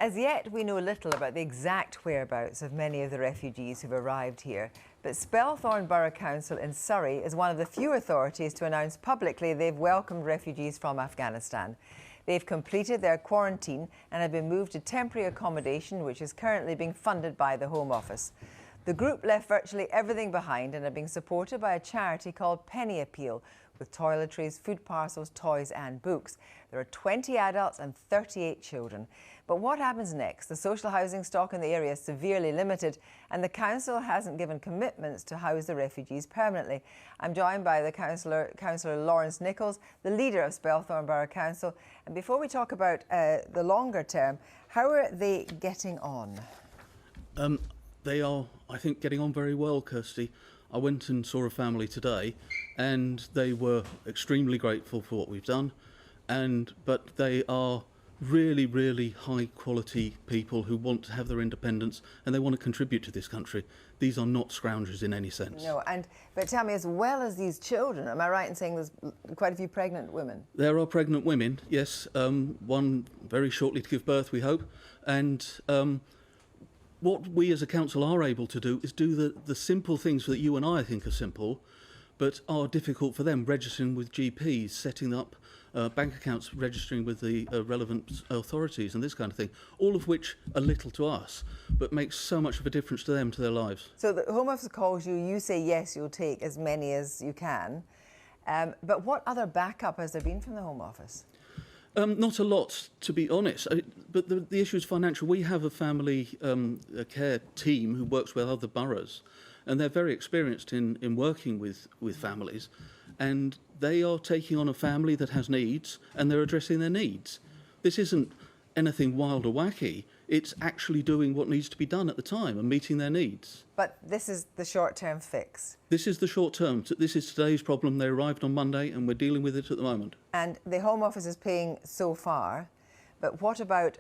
As yet, we know little about the exact whereabouts of many of the refugees who've arrived here, but Spelthorne Borough Council in Surrey is one of the few authorities to announce publicly they've welcomed refugees from Afghanistan. They've completed their quarantine and have been moved to temporary accommodation, which is currently being funded by the Home Office. The group left virtually everything behind and are being supported by a charity called PennyAppeal, with toiletries, food parcels, toys and books. There are 20 adults and 38 children. But what happens next? The social housing stock in the area is severely limited and the council hasn't given commitments to house the refugees permanently. I'm joined by the Councillor Lawrence Nichols, the leader of Spelthorne Borough Council. And before we talk about the longer term, how are they getting on? They are, I think, getting on very well, Kirsty. I went and saw a family today and they were extremely grateful for what we've done, but they are really, really high quality people who want to have their independence and they want to contribute to this country. These are not scroungers in any sense. No, but tell me, as well as these children, am I right in saying there's quite a few pregnant women? There are pregnant women, yes, one very shortly to give birth, we hope, and what we as a council are able to do is do the simple things that you and I think are simple, but are difficult for them, registering with GPs, setting up bank accounts, registering with the relevant authorities and this kind of thing, all of which are little to us, but makes so much of a difference to them, to their lives. So the Home Office calls you, you say yes, you'll take as many as you can, but what other backup has there been from the Home Office? Not a lot, to be honest, but the issue is financial. We have a family care team who works with other boroughs, and they're very experienced in working with families, and they are taking on a family that has needs, and they're addressing their needs. This isn't anything wild or wacky. It's actually doing what needs to be done at the time and meeting their needs. But this is the short-term fix? This is the short term. This is today's problem. They arrived on Monday and we're dealing with it at the moment. And the Home Office is paying so far, but what about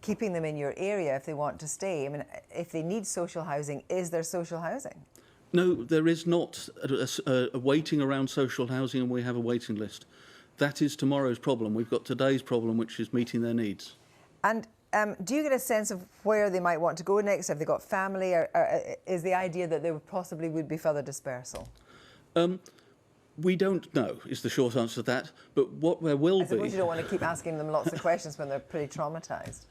keeping them in your area if they want to stay? I mean, if they need social housing, is there social housing? No, there is not a waiting around social housing, and we have a waiting list. That is tomorrow's problem. We've got today's problem, which is meeting their needs. And do you get a sense of where they might want to go next? Have they got family, or is the idea that there possibly would be further dispersal? We don't know, is the short answer to that, but what there will be... I suppose you don't want to keep asking them lots of questions when they're pretty traumatised.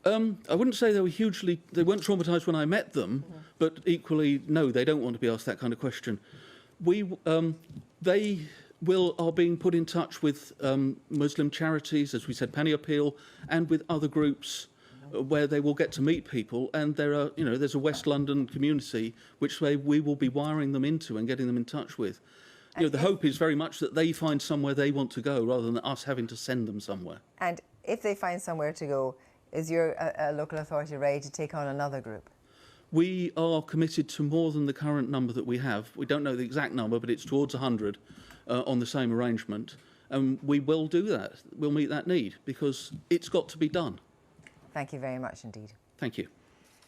I wouldn't say they weren't traumatised when I met them, but equally, no, they don't want to be asked that kind of question. They are being put in touch with Muslim charities, as we said, PennyAppeal, and with other groups where they will get to meet people, and there's a West London community which we will be wiring them into and getting them in touch with. The hope is very much that they find somewhere they want to go rather than us having to send them somewhere. And if they find somewhere to go, is your local authority ready to take on another group? We are committed to more than the current number that we have. We don't know the exact number, but it's towards 100 on the same arrangement. And we will do that. We'll meet that need because it's got to be done. Thank you very much indeed. Thank you.